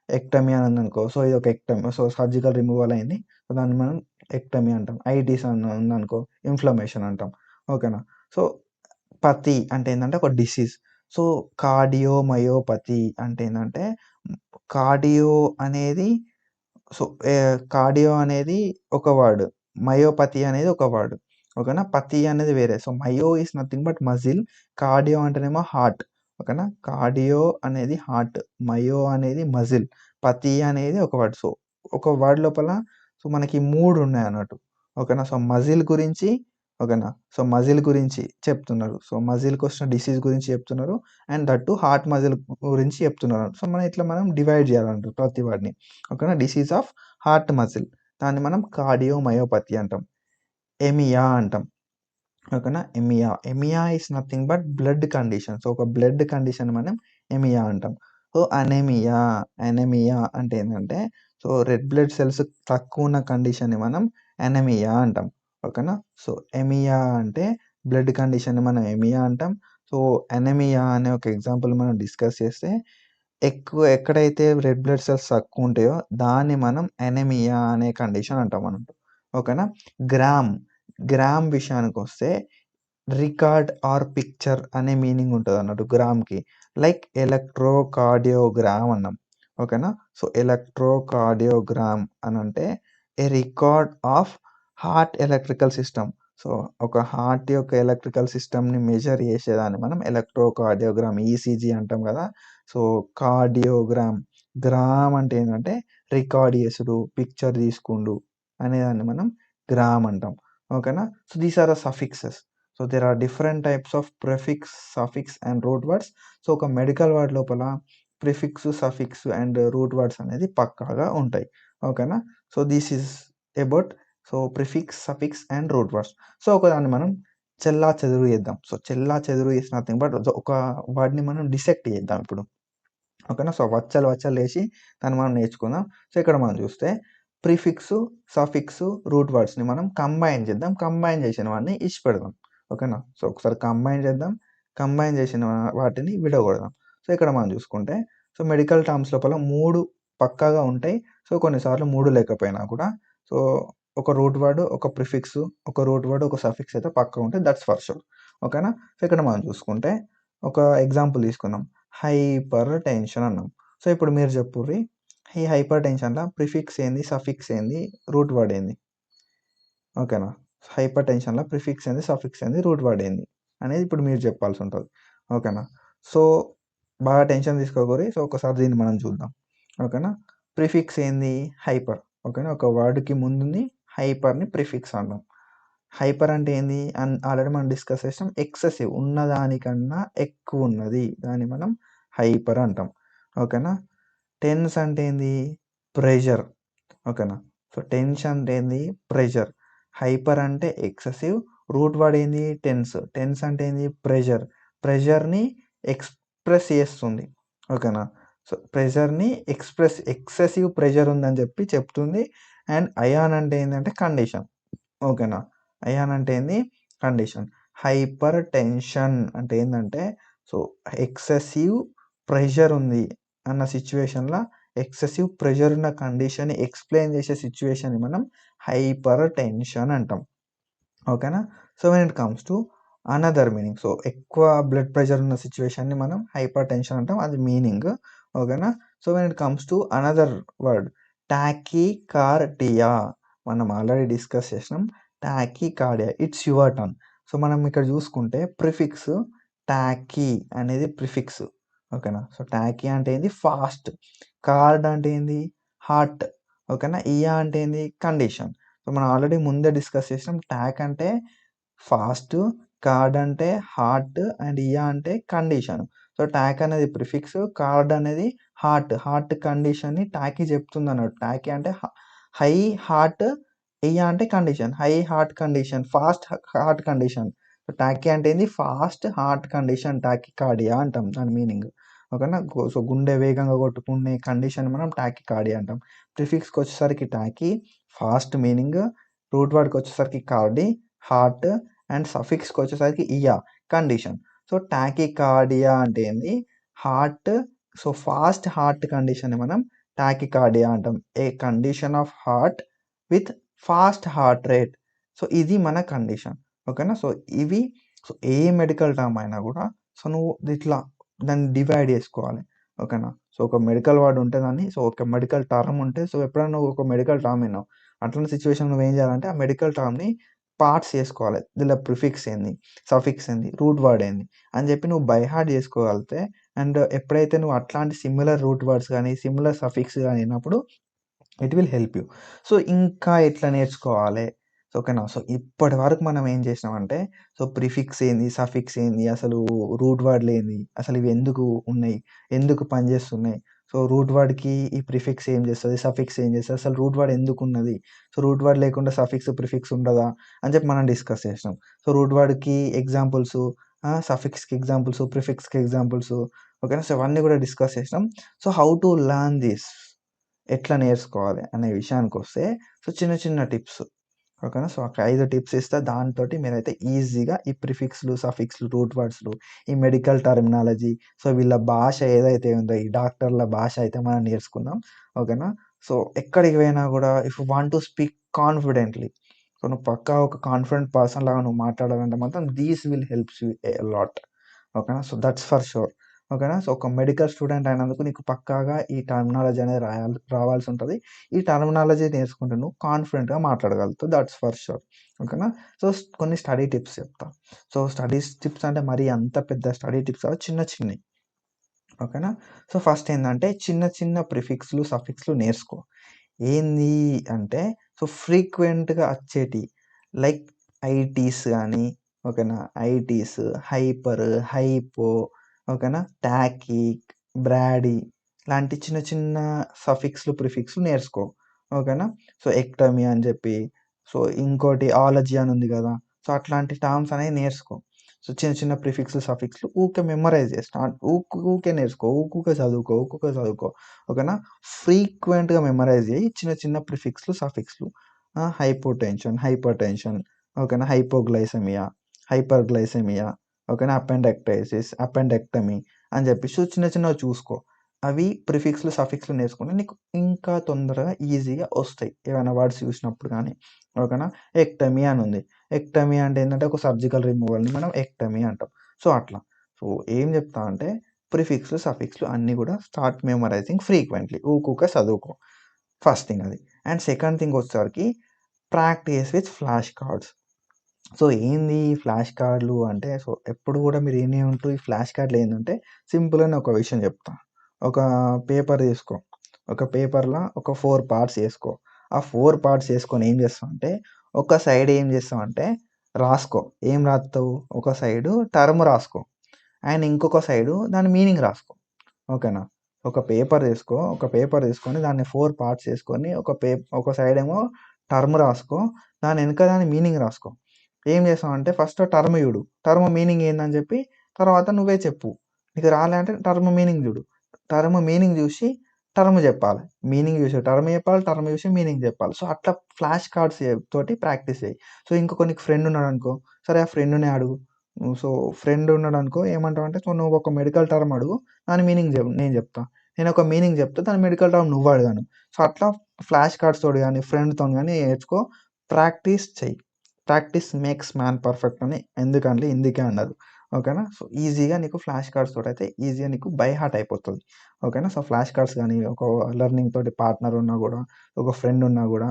ఎక్టమీ అని ఉందనుకో, సో ఇది ఒక ఎక్టమీ, సో సర్జికల్ రిమూవల్ అయింది, సో దాన్ని మనం ఎక్టమీ అంటాం. ఐటీస్ అని ఉందనుకో, ఇన్ఫ్లమేషన్ అంటాం. ఓకేనా. సో పతి అంటే ఏంటంటే ఒక డిసీజ్. సో కార్డియోమయోపతి అంటే ఏంటంటే కార్డియో అనేది, సో కార్డియో అనేది ఒక వర్డ్, మయోపతి అనేది ఒక వర్డ్. ఓకేనా. పతి అనేది వేరే. So myo is nothing but muscle, cardio అంటేనేమో హార్ట్. ఓకేనా. కార్డియో అనేది హార్ట్, మయో అనేది మజిల్, పతి అనేది ఒక వర్డ్. సో ఒక వర్డ్ లోపల సో మనకి 3 ఉన్నాయి అన్నట్టు. ఓకేనా. సో మజిల్ గురించి, ఓకేనా, సో మజిల్ గురించి చెప్తున్నారు. సో మజిల్కి వచ్చిన డిసీజ్ గురించి చెప్తున్నారు, అండ్ దట్టు హార్ట్ మజిల్ గురించి చెప్తున్నారు. సో మనం ఇట్లా మనం డివైడ్ చేయాలంటారు ప్రతి వాడిని. ఓకేనా. డిసీజ్ ఆఫ్ హార్ట్ మజిల్, దాన్ని మనం కార్డియోమయోపతి అంటాం. ఎమియా అంటాం. ఓకేనా. Emia is nothing but blood condition. So ఒక బ్లడ్ కండిషన్ మనం ఎమియా అంటాం. సో అనెమియా అంటే ఏంటంటే, సో రెడ్ బ్లడ్ సెల్స్ తక్కువ ఉన్న కండిషన్ని మనం అనెమియా అంటాం. ఓకేనా. సో ఎమియా అంటే బ్లడ్ కండిషన్ని మనం ఎమియా అంటాం. సో అనెమియా అనే ఒక ఎగ్జాంపుల్ మనం డిస్కస్ చేస్తే, ఎక్కడైతే రెడ్ బ్లడ్ సెల్స్ తక్కువ ఉంటాయో దాన్ని మనం అనెమియా అనే కండిషన్ అంటాం అన్నట్టు. ఓకేనా. గ్రామ్ విషయానికొస్తే రికార్డ్ ఆర్ పిక్చర్ అనే మీనింగ్ ఉంటదన్నట్టు గ్రామ్‌కి. లైక్ ఎలక్ట్రోకార్డియోగ్రామ్ అన్నాం. ఓకేనా. సో ఎలక్ట్రోకార్డియోగ్రామ్ అనంటే a record of heart electrical system. So ఒక హార్ట్ యొక్క ఎలక్ట్రికల్ సిస్టమ్‌ని మెజర్ చేసేదాన్ని మనం ఎలక్ట్రోకార్డియోగ్రామ్, ఈసీజీ అంటాం కదా. సో కార్డియోగ్రామ్, గ్రామ్ అంటే ఏంటంటే రికార్డ్ చేసుడు, పిక్చర్ తీసుకుండు అనేదాన్ని మనం గ్రామ్ అంటాం. ఓకేనా. So these are the suffixes. So there are different types of prefix, suffix and root words. So ఒక మెడికల్ వర్డ్ లోపల prefix, suffix and root words అనేది పక్కాగా ఉంటాయి. ఓకేనా. So this is about so prefix, suffix and root words. So ఒకదాన్ని మనం చెల్లాచెదురు చేద్దాం. సో చెల్లాచెదురు ఈస్ నథింగ్ బట్ ఒక వర్డ్‌ని మనం డిసెక్ట్ చేద్దాం ఇప్పుడు. ఓకేనా. సో వచ్చలు వేసి దాన్ని మనం నేర్చుకుందాం. సో ఇక్కడ మనం చూస్తే ప్రిఫిక్స్, సఫిక్స్, రూట్ వర్డ్స్‌ని మనం కంబైన్ చేద్దాం. కంబైన్ చేసిన వాడిని ఇడిచిపెడదాం. ఓకేనా. సో ఒకసారి కంబైన్ చేద్దాం. కంబైన్ చేసిన వాటిని విడగొడదాం. సో ఇక్కడ మనం చూసుకుంటే, సో మెడికల్ టర్మ్స్ లోపల 3 పక్కాగా ఉంటాయి. సో కొన్నిసార్లు 3 లేకపోయినా కూడా, సో ఒక రూట్ వర్డ్, ఒక ప్రిఫిక్స్, ఒక రూట్ వర్డ్, ఒక సఫిక్స్ అయితే పక్కా ఉంటాయి. That's for sure. ఓకేనా. సో ఇక్కడ మనం చూసుకుంటే ఒక ఎగ్జాంపుల్ తీసుకుందాం. హైపర్ టెన్షన్ అన్నాం. సో ఇప్పుడు మీరు చెప్పుర్రి, ఈ హైపర్ టెన్షన్‌ల ప్రిఫిక్స్ ఏంది? సఫిక్స్ ఏంది? రూట్ వర్డ్ ఏంది? ఓకేనా. హైపర్ టెన్షన్‌ల ప్రిఫిక్స్ ఏంది? సఫిక్స్ ఏంది? రూట్ వర్డ్ ఏంది? అనేది ఇప్పుడు మీరు చెప్పాల్సి ఉంటది. ఓకేనా. సో బాగా టెన్షన్ తీసుకోకుర్రి. సో ఒకసారి దీన్ని మనం చూద్దాం. ఓకేనా. ప్రిఫిక్స్ ఏంది? హైపర్. ఓకేనా. ఒక వర్డ్‌కి ముందుంది, హైపర్‌ని ప్రిఫిక్స్ అంటాం. హైపర్ అంటే ఏంది? ఆల్రెడీ మనం డిస్కస్ చేసాం. ఎక్సెసివ్, ఉన్నదానికన్నా ఎక్కువ ఉన్నది, దాన్ని మనం హైపర్ అంటాం. ఓకేనా. టెన్స్ అంటే ఏంది? ప్రెషర్. ఓకేనా. సో టెన్షన్ అంటే ఏంది? ప్రెషర్. హైపర్ అంటే ఎక్సెసివ్, రూట్ వర్డ్ ఏంది? టెన్స్. టెన్స్ అంటే ఏంది? ప్రెషర్. ప్రెషర్‌ని ఎక్స్‌ప్రెస్ చేస్తుంది. ఓకేనా. సో ప్రెషర్‌ని ఎక్సెసివ్ ప్రెషర్ ఉందని చెప్తుంది. అండ్ అయాన్ అంటే ఏందంటే కండిషన్. ఓకేనా. అయాన్ అంటే ఏంది? కండిషన్. హైపర్ టెన్షన్ అంటే ఏందంటే, సో ఎక్సెసివ్ ప్రెషర్ ఉంది అన్న సిట్యుయేషన్‌ల, ఎక్సెసివ్ ప్రెషర్ ఉన్న కండిషన్‌ని ఎక్స్‌ప్లెయిన్ చేసే సిట్యుయేషన్‌ని మనం హైపర్ టెన్షన్ అంటాం. ఓకేనా. So when it comes to another meaning, so ఎక్కువ బ్లడ్ ప్రెషర్ ఉన్న సిట్యుయేషన్‌ని మనం హైపర్ టెన్షన్ అంటాం. అది మీనింగ్. ఓకేనా. So when it comes to another word, tachycardia. మనం ఆల్రెడీ డిస్కస్ చేసినాం. Tachycardia, it's your turn. So మనం ఇక్కడ చూసుకుంటే ప్రిఫిక్స్ టాకీ అనేది ప్రిఫిక్స్. ఓకేనా. సో టాకీ అంటే ఏంది? ఫాస్ట్. కార్డ్ అంటే ఏంది? హార్ట్. ఓకేనా. ఇయా అంటే ఏంది? కండిషన్. సో మనం ఆల్రెడీ ముందే డిస్కస్ చేసినాం. టాక్ అంటే ఫాస్ట్, కార్డ్ అంటే హార్ట్, అండ్ ఇయా అంటే కండిషన్. సో టాక్ అనేది ప్రిఫిక్స్, కార్డ్ అనేది హార్ట్ కండిషన్‌ని టాకీ చెప్తుందన్నట్టు. టాకీ అంటే హై హార్ట్ ఇయా అంటే condition, high heart condition, fast heart condition. Tachy అంటే ఏంది, ఫాస్ట్ హార్ట్ కండిషన్, టాకికార్డియా అంటాం దాని మీనింగ్. ఓకేనా. సో గుండె వేగంగా కొట్టుకునే కండిషన్ మనం టాకికార్డియా అంటాం. ప్రిఫిక్స్కి వచ్చేసరికి టాకీ, ఫాస్ట్ మీనింగ్, రూట్ వర్డ్కి వచ్చేసరికి కార్డి, హార్ట్, అండ్ సఫిక్స్కి వచ్చేసరికి ఇయా, కండిషన్. సో టాకికార్డియా అంటే ఏంది, heart. So fast heart condition మనం టాకికార్డియా అంటాం. A condition of heart with fast heart rate. So ఇది మన కండిషన్. ఓకేనా. సో ఇవి, సో ఏ మెడికల్ టర్మ్ అయినా కూడా సో నువ్వు ఇట్లా దాన్ని డివైడ్ చేసుకోవాలి. ఓకేనా. సో ఒక మెడికల్ వర్డ్ ఉంటే దాన్ని, సో ఒక మెడికల్ టర్మ్ ఉంటే, సో ఎప్పుడైనా నువ్వు ఒక మెడికల్ టర్మ్ విన్నావు, అట్లాంటి సిచ్యువేషన్ నువ్వు ఏం చేయాలంటే ఆ మెడికల్ టర్మ్ని పార్ట్స్ చేసుకోవాలి. దీనిలో ప్రిఫిక్స్ ఏంది, సఫిక్స్ ఏంది, రూట్ వర్డ్ ఏంది అని చెప్పి నువ్వు బై హార్ట్ చేసుకోగలిగితే, అండ్ ఎప్పుడైతే నువ్వు అట్లాంటి సిమిలర్ రూట్ వర్డ్స్ కానీ సిమిలర్ సఫిక్స్ కానీ విన్నప్పుడు it will help you. So ఇంకా ఎట్లా నేర్చుకోవాలి. సో ఓకేనా. సో ఇప్పటి వరకు మనం ఏం చేసినామంటే, సో ప్రిఫిక్స్ ఏంది, సఫిక్స్ ఏంది, అసలు రూట్ వర్డ్లు ఏంది, అసలు ఇవి ఎందుకు ఉన్నాయి, ఎందుకు పనిచేస్తున్నాయి, సో రూట్ వర్డ్కి ఈ ప్రిఫిక్స్ ఏం చేస్తుంది, సఫిక్స్ ఏం చేస్తుంది, అసలు రూట్ వర్డ్ ఎందుకు ఉన్నది, సో రూట్ వర్డ్ లేకుండా సఫిక్స్ ప్రిఫిక్స్ ఉండదా అని చెప్పి మనం డిస్కస్ చేసినాం. సో రూట్ వర్డ్కి ఎగ్జాంపుల్స్, సఫిక్స్కి ఎగ్జాంపుల్స్, ప్రిఫిక్స్కి ఎగ్జాంపుల్స్. ఓకేనా. సో అవన్నీ కూడా డిస్కస్ చేసినాం. So how to learn this, ఎట్లా నేర్చుకోవాలి అనే విషయానికి వస్తే, సో చిన్న చిన్న టిప్స్. ఓకేనా. సో ఒక 5 టిప్స్ ఇస్తా, దాంతోటి మీరైతే ఈజీగా ఈ ప్రిఫిక్స్లు, సఫిక్స్లు, రూట్ వర్డ్స్లు, ఈ మెడికల్ టర్మినాలజీ, సో వీళ్ళ భాష ఏదైతే ఉందో ఈ డాక్టర్ల భాష అయితే మనం నేర్చుకుందాం. ఓకేనా. సో ఎక్కడికి పోయినా కూడా if you want to speak confidently, so నువ్వు పక్కా ఒక కాన్ఫిడెంట్ పర్సన్ లాగా నువ్వు మాట్లాడాలంటే మాత్రం these will helps you a lot. ఓకేనా. So that's for sure. ఓకేనా. సో ఒక మెడికల్ స్టూడెంట్ అయినందుకు నీకు పక్కాగా ఈ టర్మినాలజీ అనేది రావాల్సి ఉంటుంది. ఈ టర్మినాలజీ నేర్చుకుంటే నువ్వు కాన్ఫిడెంట్గా మాట్లాడగలుగుతావు, దట్స్ ఫర్ షూర్. ఓకేనా. సో కొన్ని స్టడీ టిప్స్ చెప్తా. సో స్టడీస్ టిప్స్ అంటే మరి అంత పెద్ద స్టడీ టిప్స్ కాదు, చిన్న చిన్నవి. ఓకేనా. సో ఫస్ట్ ఏంటంటే చిన్న చిన్న ప్రిఫిక్స్లు, సఫిక్స్లు నేర్చుకో. ఏంది అంటే, సో ఫ్రీక్వెంట్గా వచ్చేటి లైక్ ఐటీస్ కానీ, ఓకేనా, ఐటీస్, హైపర్, హైపో, ఓకేనా, టాకీ, బ్రాడీ లాంటి చిన్న చిన్న సఫిక్స్లు, ప్రిఫిక్స్లు నేర్చుకో. ఓకేనా. సో ఎక్టమీ అని చెప్పి, సో ఇంకోటి ఆలజీ అని ఉంది కదా, సో అట్లాంటి టర్మ్స్ అనేవి నేర్చుకో. సో చిన్న చిన్న ప్రిఫిక్స్లు, సఫిక్స్లు ఊకే మెమరైజ్ చేస్తా, ఊకే నేర్చుకో, ఊకే చదువుకో. ఓకేనా. ఫ్రీక్వెంట్గా మెమరైజ్ చేయి చిన్న చిన్న ప్రిఫిక్స్లు, సఫిక్స్లు. హైపోటెన్షన్, హైపర్ టెన్షన్, ఓకేనా, హైపోగ్లైసెమియా, హైపర్ గ్లైసెమియా, ఓకేనా, అపెండెక్టమీ అని చెప్పేసి చిన్న చిన్నవి చూసుకో. అవి ప్రిఫిక్స్లు, సఫిక్స్లు నేర్చుకుంటే నీకు ఇంకా తొందరగా ఈజీగా వస్తాయి ఏమైనా వర్డ్స్ చూసినప్పుడు కానీ. ఓకేనా. ఎక్టమీ అని ఉంది. ఎక్టమీ అంటే ఏంటంటే ఒక సర్జికల్ రిమూవల్ని మనం ఎక్టమీ అంటాం. సో అట్లా. సో ఏం చెప్తా అంటే ప్రిఫిక్స్లు, సఫిక్స్లు అన్నీ కూడా స్టార్ట్ మెమరైజింగ్ ఫ్రీక్వెంట్లీ, ఊకూక చదువుకో. ఫస్ట్ థింగ్ అది. అండ్ సెకండ్ థింగ్ వచ్చేసరికి practice with flash cards. So ఏంది ఫ్లాష్ కార్డులు అంటే, సో ఎప్పుడు కూడా మీరు ఈ ఫ్లాష్ కార్డులు ఏంటంటే సింపుల్గా నేను ఒక విషయం చెప్తా. ఒక పేపర్ తీసుకో, ఒక పేపర్లో ఒక 4 పార్ట్స్ వేసుకో. ఆ 4 పార్ట్స్ వేసుకొని ఏం చేస్తావు అంటే, ఒక సైడ్ ఏం చేస్తావు అంటే రాసుకో. ఏం రాస్తావు, ఒక సైడు టర్మ్ రాసుకో, అండ్ ఇంకొక సైడు దాని మీనింగ్ రాసుకో. ఓకేనా. ఒక పేపర్ తీసుకో, ఒక పేపర్ తీసుకొని దాన్ని 4 పార్ట్స్ చేసుకొని ఒక సైడ్ ఏమో టర్మ్ రాసుకో, దాని వెనక దాని మీనింగ్ రాసుకో. ఏం చేస్తావంటే ఫస్ట్ టర్మ్ చూడు, టర్మ్ మీనింగ్ ఏందని చెప్పి తర్వాత నువ్వే చెప్పు. నీకు రాలే అంటే టర్మ్ మీనింగ్ చూడు, టర్మ్ మీనింగ్ చూసి టర్మ్ చెప్పాలి, మీనింగ్ చూసి టర్మ్ చెప్పాలి, టర్మ్ చూసి మీనింగ్ చెప్పాలి. సో అట్లా ఫ్లాష్ కార్డ్స్ తోటి ప్రాక్టీస్ చేయి. సో ఇంకొక నీకు ఫ్రెండ్ ఉన్నాడు అనుకో, సరే ఆ ఫ్రెండ్ని అడుగు. సో ఫ్రెండ్ ఉన్నాడు అనుకో, ఏమంటావు అంటే, సో నువ్వు ఒక మెడికల్ టర్మ్ అడుగు, దాని మీనింగ్ నేను చెప్తా, నేను ఒక మీనింగ్ చెప్తా, దాని మెడికల్ టర్మ్ నువ్వు అడగాను. సో అట్లా ఫ్లాష్ కార్డ్స్ తోటి కానీ ఫ్రెండ్తో కానీ నేర్చుకో, ప్రాక్టీస్ చెయ్యి. ప్రాక్టీస్ మేక్స్ మ్యాన్ పర్ఫెక్ట్ అని ఎందుకంటే ఇందుకే అన్నారు. ఓకేనా. సో ఈజీగా నీకు ఫ్లాష్ కార్డ్స్ తోటి అయితే ఈజీగా నీకు బై హార్ట్ అయిపోతుంది. ఓకేనా. సో ఫ్లాష్ కార్డ్స్ కానీ ఒక లెర్నింగ్ తోటి పార్ట్నర్ ఉన్నా కూడా, ఒక ఫ్రెండ్ ఉన్నా కూడా.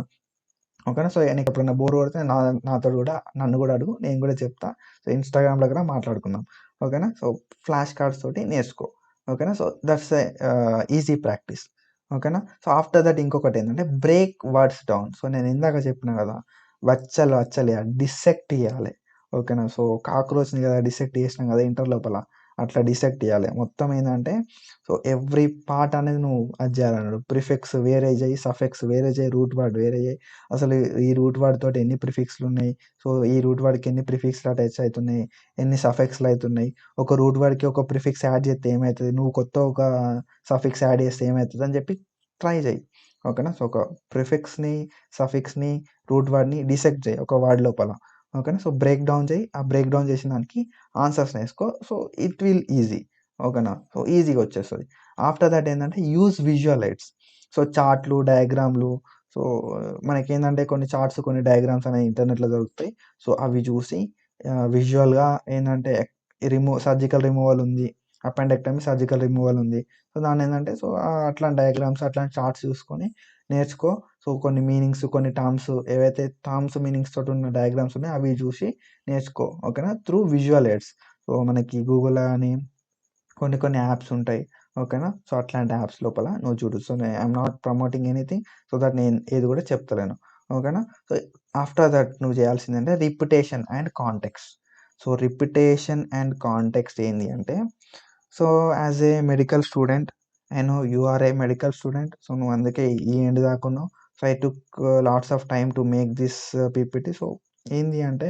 ఓకేనా. సో నీకు ఎప్పుడైనా బోర్ కొడితే నాతో కూడా నన్ను కూడా అడుగు, నేను కూడా చెప్తా. సో ఇన్స్టాగ్రామ్లో కూడా మాట్లాడుకుందాం. ఓకేనా. సో ఫ్లాష్ కార్డ్స్ తోటి నేర్చుకో. ఓకేనా. So that's easy practice. ఓకేనా. సో ఆఫ్టర్ దట్ ఇంకొకటి ఏంటంటే బ్రేక్ వర్డ్స్ డౌన్. సో నేను ఇందాక చెప్పిన కదా, వచ్చలు డిసెక్ట్ చేయాలి. ఓకేనా. సో కాక్రోచ్ని కదా డిసెక్ట్ చేసినాం కదా ఇంటర్ లోపల, అట్లా డిసెక్ట్ చేయాలి. మొత్తం ఏందంటే సో ఎవ్రీ పార్ట్ అనేది నువ్వు అది చేయాలన్నాడు. ప్రిఫిక్స్ వేరే చేయి, సఫిక్స్ వేరే చేయి, రూట్ వర్డ్ వేరే చేయి. అసలు ఈ రూట్ వర్డ్ తోటి ఎన్ని ప్రిఫిక్స్‌లున్నాయి. సో ఈ రూట్ వర్డ్‌కి ఎన్ని ప్రిఫిక్స్‌లు అటాచ్ అయితున్నాయి. ఎన్ని సఫిక్స్‌లు అయితున్నాయి. ఒక రూట్ వర్డ్‌కి ఒక ప్రిఫిక్స్ యాడ్ చేస్తే ఏమైతది. నువ్వు కొత్త ఒక సఫిక్స్ యాడ్ చేస్తే ఏమైతది అని చెప్పి ట్రై చేయి. ఓకేనా. సో ఒక ప్రిఫిక్స్‌ని, సఫిక్స్‌ని, రూట్ వర్డ్‌ని డిసెక్ట్ చేయి ఒక వర్డ్ లోపల. ఓకేనా. సో బ్రేక్ డౌన్ చేయి. ఆ బ్రేక్ డౌన్ చేసిన దానికి ఆన్సర్స్ నేర్చుకో. So it will easy. ఓకేనా. సో ఈజీగా వచ్చేస్తది. ఆఫ్టర్ దట్ ఏందంటే యూజ్ విజువల్ ఎయిడ్స్. సో చార్ట్‌లు, డయాగ్రామ్‌లు. సో మనకేందంటే కొన్ని చార్ట్స్, కొన్ని డయాగ్రామ్స్ అనేవి ఇంటర్నెట్‌లో దొరుకుతాయి. సో అవి చూసి విజువల్‌గా ఏందంటే సర్జికల్ రిమూవల్ ఉంది. అపెండెక్టమీ, సర్జికల్ రిమూవల్ ఉంది. సో దాన్నేందంటే సో అట్లాంటి డయాగ్రామ్స్, అట్లాంటి చార్ట్స్ చూసుకొని నేర్చుకో. సో కొన్ని మీనింగ్స్, కొన్ని టర్మ్స్ ఏవైతే టర్మ్స్, మీనింగ్స్ తోటి ఉన్న డయాగ్రామ్స్ ఉన్నాయో అవి చూసి నేర్చుకో. ఓకేనా. Through visual aids. సో మనకి గూగుల్ అని కొన్ని కొన్ని యాప్స్ ఉంటాయి. ఓకేనా. సో అట్లాంటి యాప్స్ లోపల నువ్వు చూడు. So I'm not promoting anything. So that నేను ఏది కూడా చెప్తలేను. ఓకేనా. సో ఆఫ్టర్ దట్ నువ్వు చేయాల్సిందంటే repetition and context. So repetition and context ఏంది అంటే so as a medical student I know you are a medical student. So నువ్వు అందుకే ఈ ఎండ్ దాకా ఉన్నావు. So I took lots of time to make this PPT. So ఏంది అంటే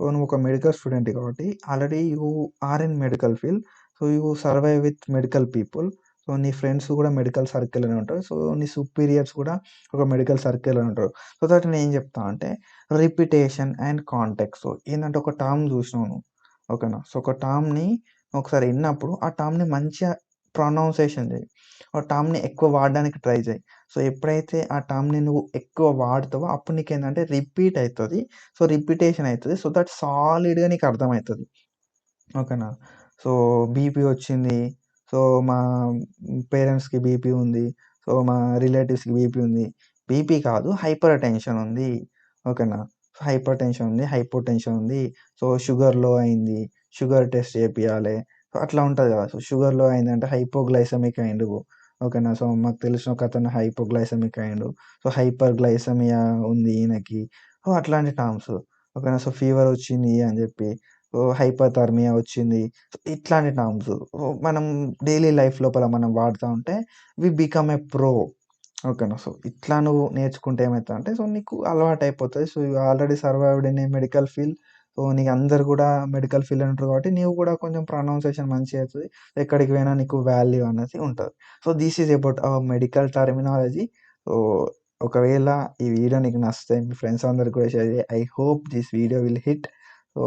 సో నువ్వు ఒక మెడికల్ స్టూడెంట్ కాబట్టి already you are in medical field. So you survive with medical people. So నీ ఫ్రెండ్స్ కూడా మెడికల్ సర్కిల్‌లోనే ఉంటారు. సో నీ సుపీరియర్స్ కూడా ఒక మెడికల్ సర్కిల్‌లోనే ఉంటారు. సో దట్ నేనేం చెప్తా అంటే రిపిటేషన్ అండ్ కాంటెక్స్ట్. సో ఏందంటే ఒక టర్మ్ చూసినావు నువ్వు. ఓకేనా. సో ఒక టర్మ్‌ని ఒకసారి ఇన్నప్పుడు ఆ టర్మ్‌ని మంచిగా ప్రొనౌన్సేషన్ చేయి. ఆ టర్మ్‌ని ఎక్కువ వాడడానికి ట్రై చేయి. సో ఎప్పుడైతే ఆ టర్మ్‌ని నువ్వు ఎక్కువ వాడతావో అప్పుడు నీకేందంటే రిపీట్ అయితది. సో రిపిటేషన్ అయితది. సో దట్ సాలిడ్‌గా నీకు అర్థమైతది. ఓకేనా. సో బీపీ వచ్చింది. సో మా పేరెంట్స్‌కి బీపీ ఉంది. సో మా రిలేటివ్స్‌కి బీపీ ఉంది. బీపీ కాదు హైపర్ టెన్షన్ ఉంది. ఓకేనా. హైపర్ టెన్షన్ ఉంది. హైపోటెన్షన్ ఉంది. సో షుగర్ లో అయింది. Sugar test చేపియాలే. సో అట్లా ఉంటది కదా. సో షుగర్ లో అయిందంటే హైపోగ్లైసెమిక్ అయిండు. ఓకేనా. సో మాకు తెలిసిన ఒకతను హైపోగ్లైసెమిక్ అయిండు. సో హైపర్ గ్లైసెమియా ఉంది ఈయనకి. సో అట్లాంటి టర్మ్స్. ఓకేనా. సో ఫీవర్ వచ్చింది అని చెప్పి. సో హైపోథర్మియా వచ్చింది. సో ఇట్లాంటి టర్మ్స్ మనం డైలీ లైఫ్ లోపల మనం వాడుతా ఉంటే వి బికమ్ ఎ ప్రో. ఓకేనా. సో ఇట్లా నువ్వు నేర్చుకుంటే ఏమైతదంటే సో నీకు అలవాటయిపోతది. So you already survived in a medical field. So నీకు అందరూ గూడా మెడికల్ ఫీల్డ్‌లో ఉంటారు కాబట్టి నీవు కూడా కొంచెం ప్రొనౌన్సేషన్ మంచిగా అయితది. ఎక్కడికి పోయినా నీకు వాల్యూ అనేది ఉంటది. So this is about our medical terminology. So ఒకవేళ ఈ వీడియో నీకు నచ్చితే మీ ఫ్రెండ్స్ అందరికి కూడా షేర్ చెయి. I hope this video will hit. So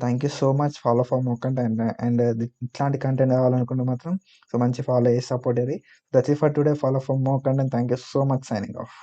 thank you so much. Follow for more content and ఇట్లాంటి కంటెంట్ కావాలనుకుంటే మాత్రం సో మంచి ఫాలో చేసి సపోర్ట్ చేయండి. That's it for today. Follow for more content. Thank you so much. Signing off.